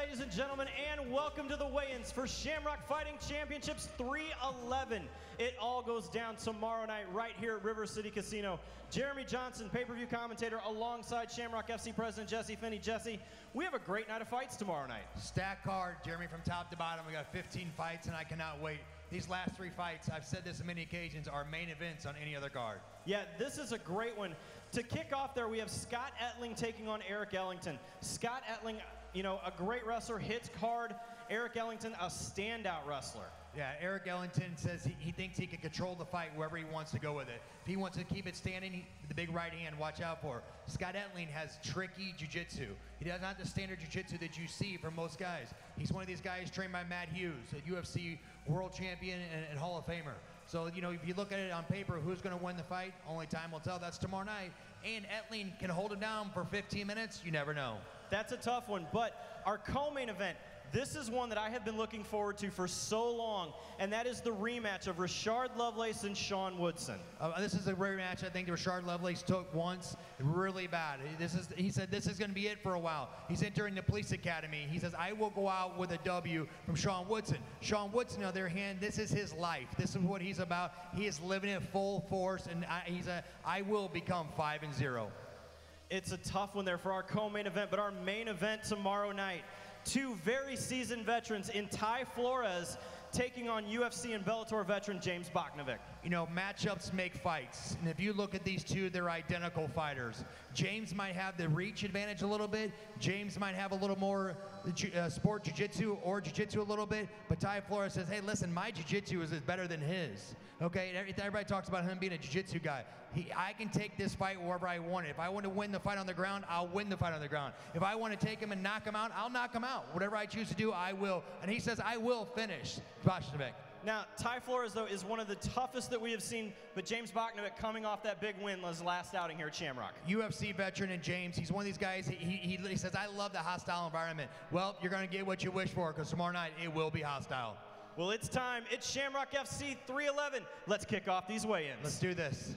ladies and gentlemen, and welcome to the weigh-ins for Shamrock Fighting Championships 311. It all goes down tomorrow night right here at River City Casino. Jeremy Johnson, pay-per-view commentator, alongside Shamrock FC President Jesse Finney. Jesse, we have a great night of fights tomorrow night. Stack card, Jeremy, from top to bottom. We got 15 fights, and I cannot wait. These last 3 fights, I've said this on many occasions, are main events on any other card. Yeah, this is a great one. To kick off there, we have Scott Ettling taking on Eric Ellington. Scott Ettling, you know, a great wrestler, hits hard. Eric Ellington, a standout wrestler. Yeah, Eric Ellington says he thinks he can control the fight wherever he wants to go with it. If he wants to keep it standing, the big right hand, watch out for. Scott Ettling has tricky jiu-jitsu. He does not the standard jiu-jitsu that you see from most guys. He's one of these guys trained by Matt Hughes, a UFC world champion and Hall of Famer. So, you know, if you look at it on paper, who's going to win the fight? Only time will tell. That's tomorrow night. And Ettling can hold him down for 15 minutes. You never know. That's a tough one. But our co-main event, this is one that I have been looking forward to for so long, and that is the rematch of RASHARD Lovelace and Sean Woodson. This is a rematch I think RASHARD Lovelace took once really bad. He said this is going to be it for a while. He's entering the police academy. He says, I will go out with a W from Sean Woodson. Sean Woodson, on the other hand, this is his life. This is what he's about. He is living it full force, and I will become 5-0. It's a tough one there for our co-main event, but our main event tomorrow night, 2 very seasoned veterans in FLORES taking on UFC and Bellator veteran James BOCHNOVIC. You know, matchups make fights. And if you look at these two, they're identical fighters. James might have the reach advantage a little bit. James might have a little more sport jiu-jitsu or jiu-jitsu a little bit. But FLORES says, hey, listen, my jiu-jitsu is better than his. Okay, everybody talks about him being a jiu-jitsu guy. I can take this fight wherever I want it. If I want to win the fight on the ground, I'll win the fight on the ground. If I want to take him and knock him out, I'll knock him out. Whatever I choose to do, I will. And he says, I will finish BOCHNOVIC. Now, FLORES, though, is one of the toughest that we have seen, but James BOCHNOVIC coming off that big win his last outing here at Shamrock. UFC veteran and James, he's one of these guys, he says, I love the hostile environment. Well, you're going to get what you wish for, because tomorrow night it will be hostile. Well, it's time. It's Shamrock FC 311. Let's kick off these weigh-ins. Let's do this.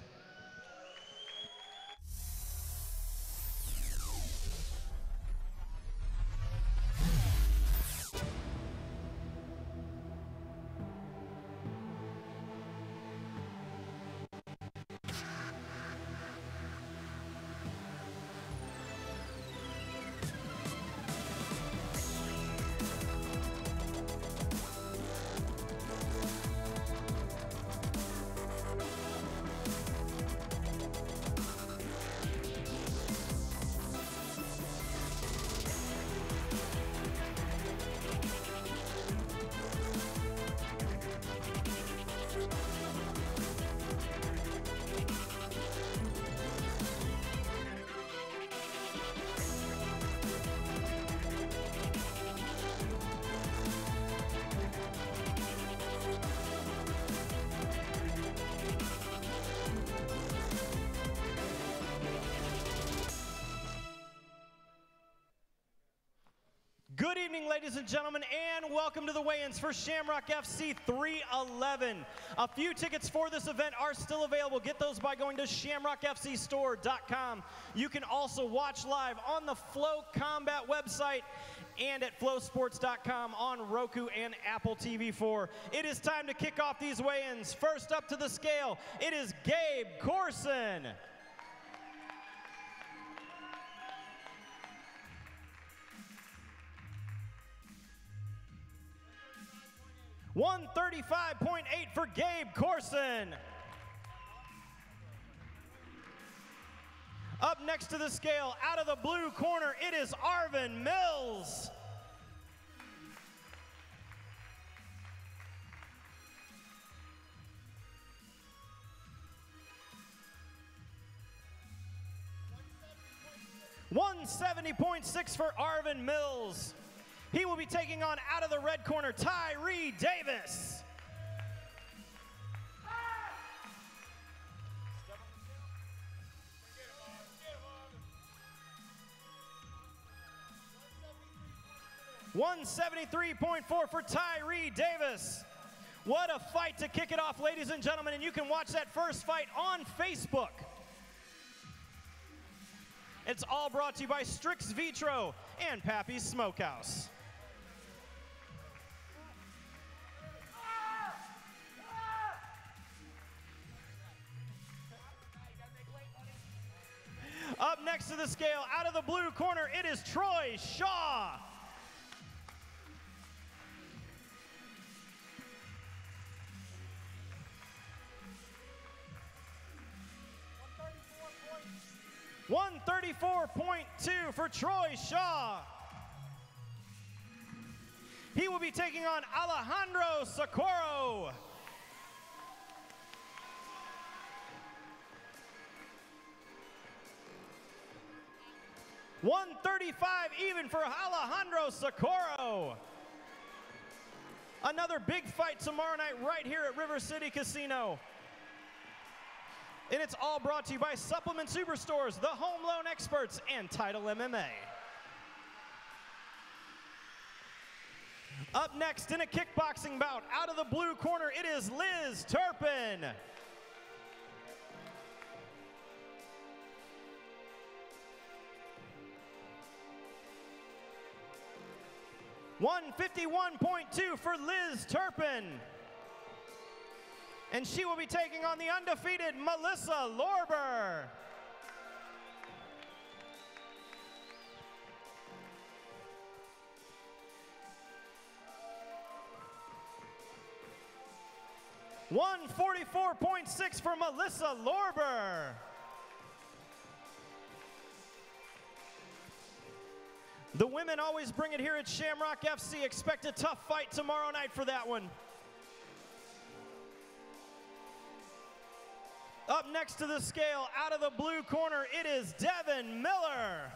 Good evening, ladies and gentlemen, and welcome to the weigh-ins for Shamrock FC 311. A few tickets for this event are still available. Get those by going to shamrockfcstore.com. You can also watch live on the Flow Combat website and at flowsports.com on Roku and Apple TV4. It is time to kick off these weigh-ins. First up to the scale, it is GABE CORSON. 135.8 for GABE CORSON. Up next to the scale, out of the blue corner, it is ARVIN Mills. $170.6 for ARVIN Mills. He will be taking on, out of the red corner, TYREE Davis. $173.4 for TYREE Davis. What a fight to kick it off, ladies and gentlemen, and you can watch that first fight on Facebook. It's all brought to you by Strix Vitro and Pappy's Smokehouse. to the scale, out of the blue corner, it is Troy Shaw. $134.2 for Troy Shaw. He will be taking on Alejandro Socorro. $135 even for Alejandro Socorro. Another big fight tomorrow night right here at River City Casino. And it's all brought to you by Supplement Superstores, the home loan experts, and Title MMA. Up next in a kickboxing bout, out of the blue corner, it is Liz Turpin. $151.2 for Liz Turpin. And she will be taking on the undefeated Melissa Lorber. $144.6 for Melissa Lorber. The women always bring it here at Shamrock FC. Expect a tough fight tomorrow night for that one. Up next to the scale, out of the blue corner, it is Devin Miller.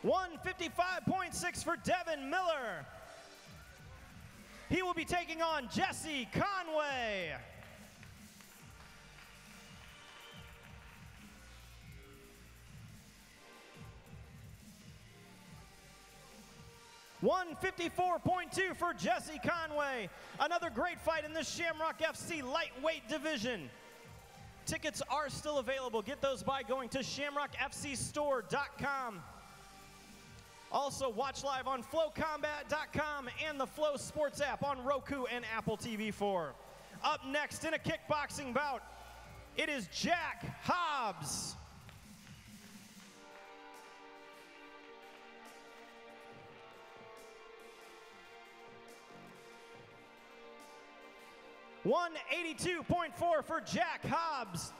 $155.6 for Devin Miller. He will be taking on Jesse Conway. $154.2 for Jesse Conway. Another great fight in the Shamrock FC lightweight division. Tickets are still available. Get those by going to shamrockfcstore.com. Also, watch live on flowcombat.com and the Flow Sports app on Roku and Apple TV 4. Up next in a kickboxing bout, it is Jack Hobbs. $182.4 for Jack Hobbs.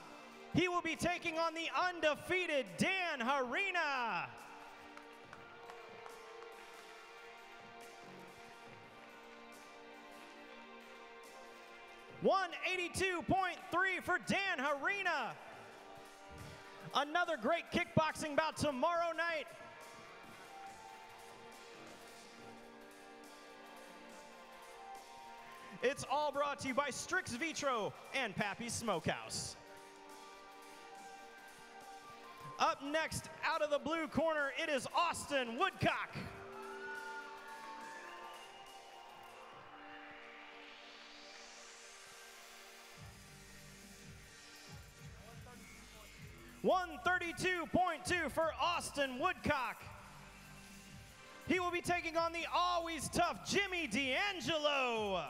He will be taking on the undefeated Dan HERINA. $182.3 for Dan HERINA. Another great kickboxing bout tomorrow night. It's all brought to you by Strix Vitro and Pappy's Smokehouse. Up next, out of the blue corner, it is Austin Woodcock. $132.2 for Austin Woodcock. He will be taking on the always tough Jimmy D'Angelo.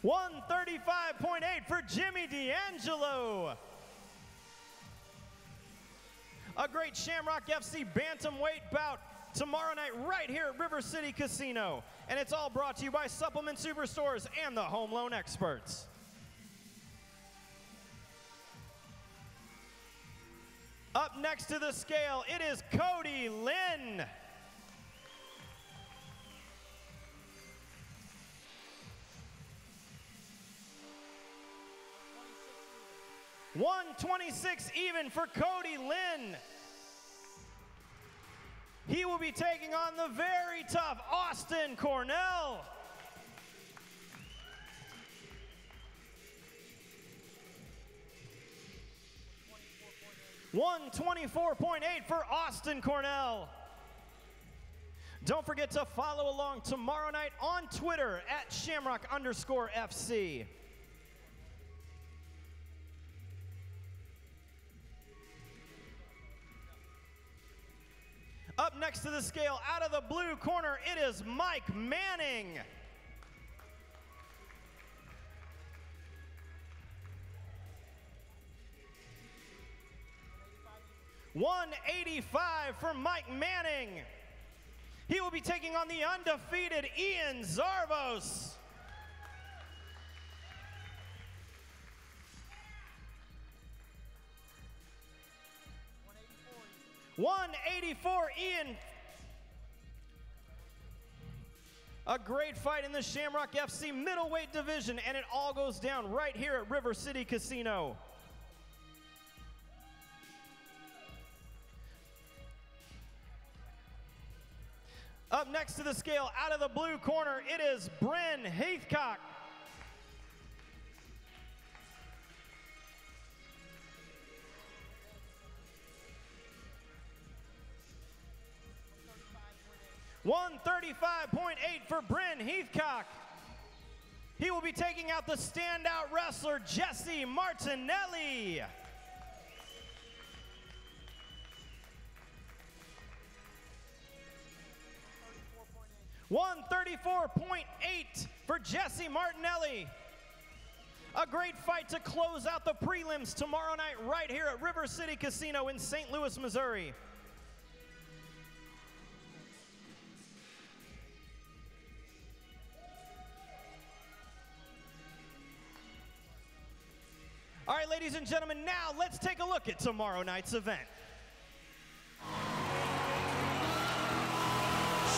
$135.8 for Jimmy D'Angelo. A great Shamrock FC bantamweight bout tomorrow night right here at River City Casino. And it's all brought to you by Supplement Superstores and the home loan experts. Up next to the scale, it is Cody LINNE. $126 even for Cody LINNE. He will be taking on the very tough Austin Cornell. $124.8 for Austin Cornell. Don't forget to follow along tomorrow night on Twitter at Shamrock_FC. Up next to the scale, out of the blue corner, it is Mike Manning. $185 for Mike Manning. He will be taking on the undefeated Ian Zarvos. $184, Ian. A great fight in the Shamrock FC middleweight division, and it all goes down right here at River City Casino. Up next to the scale, out of the blue corner, it is BRYNN HEATHCOCK. $135.8 for BRYNN HEATHCOCK. He will be taking out the standout wrestler, Jesse Martinelli. $134.8 for Jesse Martinelli. A great fight to close out the prelims tomorrow night right here at River City Casino in St. Louis, Missouri. All right, ladies and gentlemen, now let's take a look at tomorrow night's event.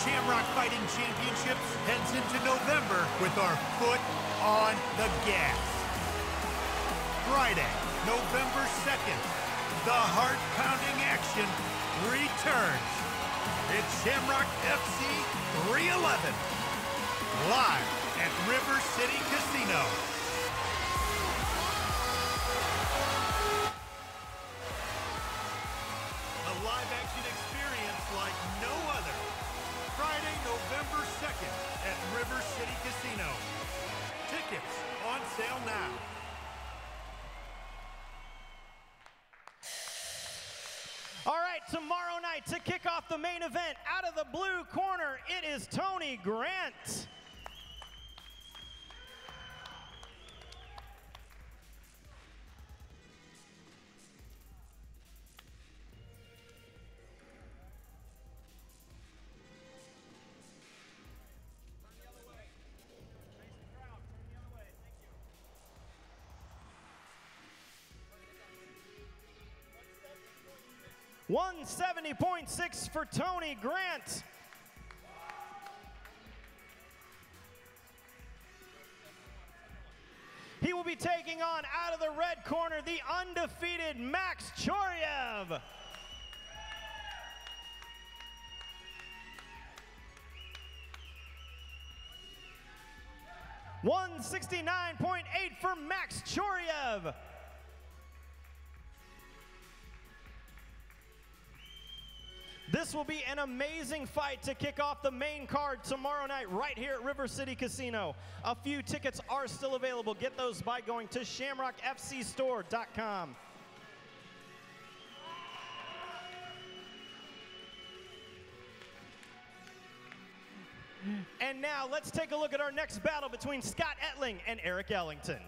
Shamrock Fighting Championships heads into November with our foot on the gas. Friday, November 2nd, the heart-pounding action returns. It's Shamrock FC 311, live at River City Casino. A live-action experience like no other. Friday, November 2nd at River City Casino. Tickets on sale now. All right, tomorrow night to kick off the main event, out of the blue corner, it is Tony Grant. $170.6 for Tony Grant. He will be taking on, out of the red corner, the undefeated Max Choryev. $169.8 for Max Choryev. This will be an amazing fight to kick off the main card tomorrow night right here at River City Casino. A few tickets are still available. Get those by going to shamrockfcstore.com. And now let's take a look at our next battle between Scott Ettling and Eric Ellington.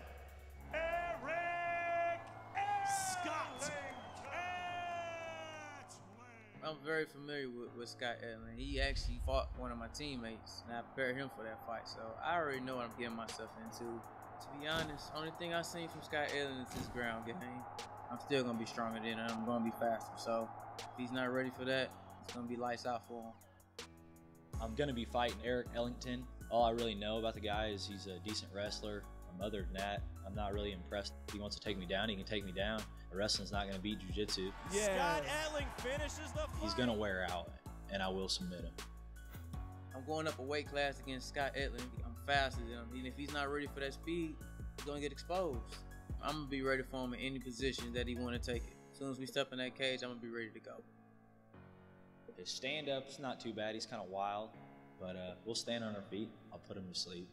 I'm very familiar with Scott Ettling. He actually fought one of my teammates, and I prepared him for that fight. So I already know what I'm getting myself into. To be honest, only thing I've seen from Scott Ettling is his ground game. I'm still going to be stronger than him, and I'm going to be faster. So if he's not ready for that, it's going to be lights out for him. I'm going to be fighting Eric Ellington. All I really know about the guy is he's a decent wrestler. Other than that, I'm not really impressed. If he wants to take me down, he can take me down. Wrestling's not going to be jiu-jitsu. Yeah. Scott Ettling finishes the fight. He's going to wear out, and I will submit him. I'm going up a weight class against Scott Ettling. I'm faster than him. And if he's not ready for that speed, he's going to get exposed. I'm going to be ready for him in any position that he want to take it. As soon as we step in that cage, I'm going to be ready to go. His stand-up's not too bad. He's kind of wild, but we'll stand on our feet. I'll put him to sleep.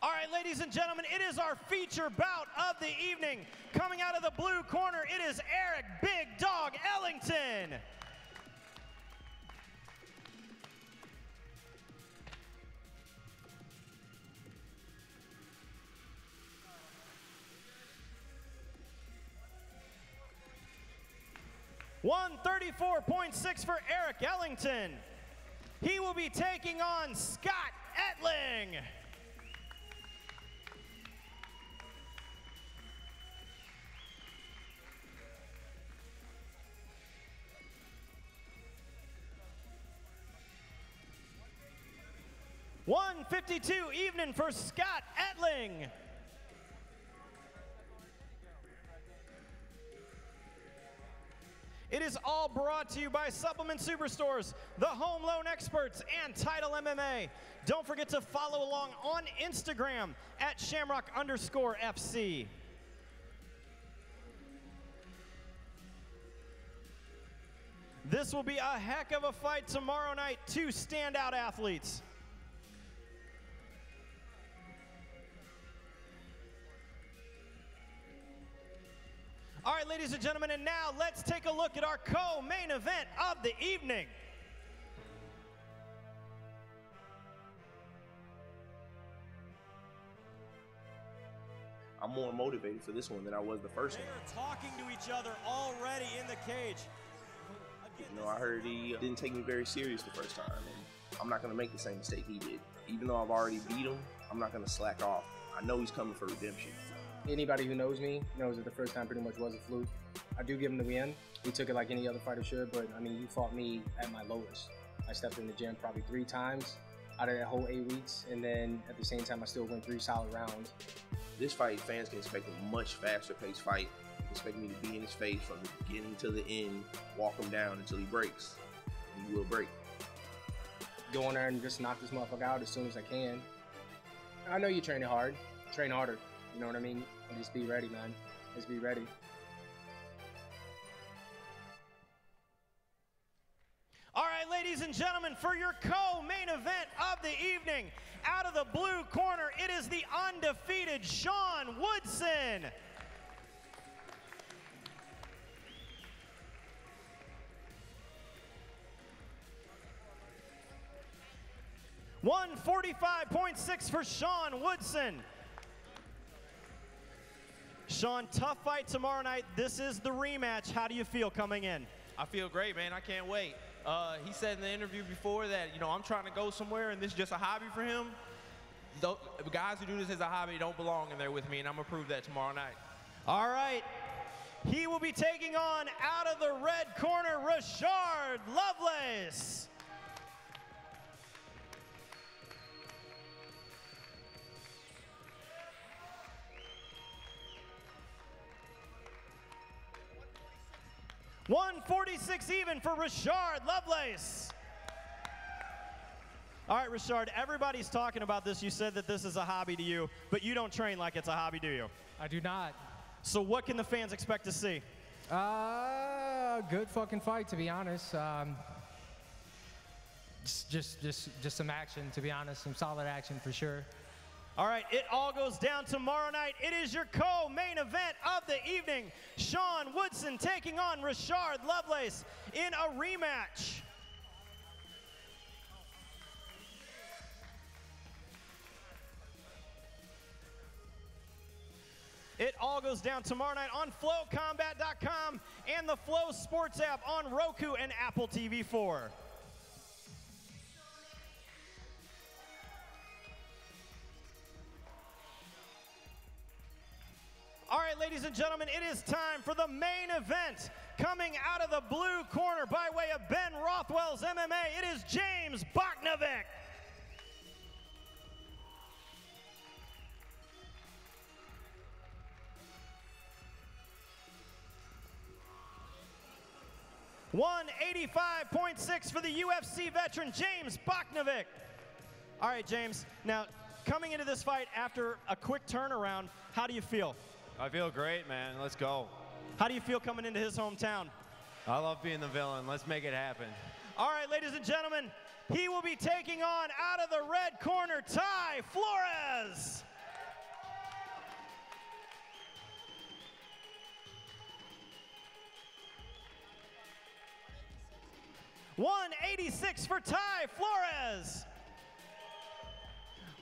All right, ladies and gentlemen, it is our feature bout of the evening. Coming out of the blue corner, it is Eric Big Dog Ellington. $134.6 for Eric Ellington. He will be taking on Scott ETTLING. $152 even for Scott ETTLING. It is all brought to you by Supplement Superstores, the home loan experts, and Title MMA. Don't forget to follow along on Instagram at Shamrock_FC. This will be a heck of a fight tomorrow night. Two standout athletes. All right, ladies and gentlemen, and now let's take a look at our co-main event of the evening. I'm more motivated for this one than I was the first one. They are talking to each other already in the cage. You know, I heard he didn't take me very serious the first time, and I'm not going to make the same mistake he did. Even though I've already beat him, I'm not going to slack off. I know he's coming for redemption. Anybody who knows me knows that the first time pretty much was a fluke. I do give him the win. He took it like any other fighter should, but I mean, you fought me at my lowest. I stepped in the gym probably 3 times out of that whole 8 weeks, and then at the same time, I still went 3 solid rounds. This fight, fans can expect a much faster paced fight. They can expect me to be in his face from the beginning to the end, walk him down until he breaks. And he will break. Go in there and just knock this motherfucker out as soon as I can. I know you're training hard. Train harder. You know what I mean? And just be ready, man. Just be ready. All right, ladies and gentlemen, for your co-main event of the evening, out of the blue corner, it is the undefeated Sean Woodson. $145.6 for Sean Woodson. Sean, tough fight tomorrow night. This is the rematch. How do you feel coming in? I feel great, man. I can't wait. He said in the interview before that, you know, I'm trying to go somewhere and this is just a hobby for him. The guys who do this as a hobby don't belong in there with me, and I'm going to prove that tomorrow night. All right. He will be taking on, out of the red corner, RASHARD Lovelace. $146 even for RASHARD Lovelace. All right, RASHARD, everybody's talking about this. You said that this is a hobby to you, but you don't train like it's a hobby, do you? I do not. So what can the fans expect to see? Good fucking fight, to be honest. Just some action, to be honest. Some solid action for sure. All right, it all goes down tomorrow night. It is your co-main event of the evening. Sean Woodson taking on RASHARD Lovelace in a rematch. It all goes down tomorrow night on FlowCombat.com and the Flow Sports app on Roku and Apple TV 4. All right, ladies and gentlemen, it is time for the main event. Coming out of the blue corner by way of Ben Rothwell's MMA, it is James BOCHNOVIC. $185.6 for the UFC veteran, James BOCHNOVIC. All right, James, now coming into this fight after a quick turnaround, how do you feel? I feel great, man. Let's go. How do you feel coming into his hometown? I love being the villain. Let's make it happen. All right, ladies and gentlemen, he will be taking on, out of the red corner, Ty Flores. 186 for Ty Flores.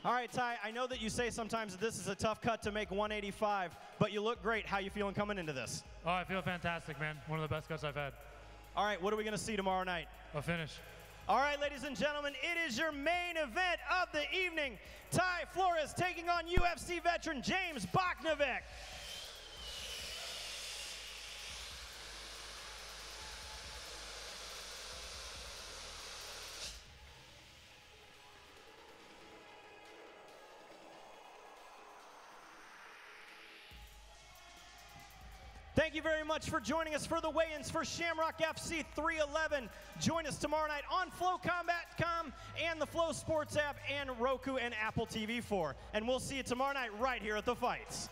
All right, Ty, I know that you say sometimes that this is a tough cut to make 185, but you look great. How you feeling coming into this? Oh, I feel fantastic, man. One of the best cuts I've had. All right, what are we going to see tomorrow night? A finish. All right, ladies and gentlemen, it is your main event of the evening. Ty Flores taking on UFC veteran James BOCHNOVIC. Thank you very much for joining us for the weigh-ins for Shamrock FC 311. Join us tomorrow night on FlowCombat.com and the Flow Sports app and Roku and Apple TV 4. And we'll see you tomorrow night right here at the fights.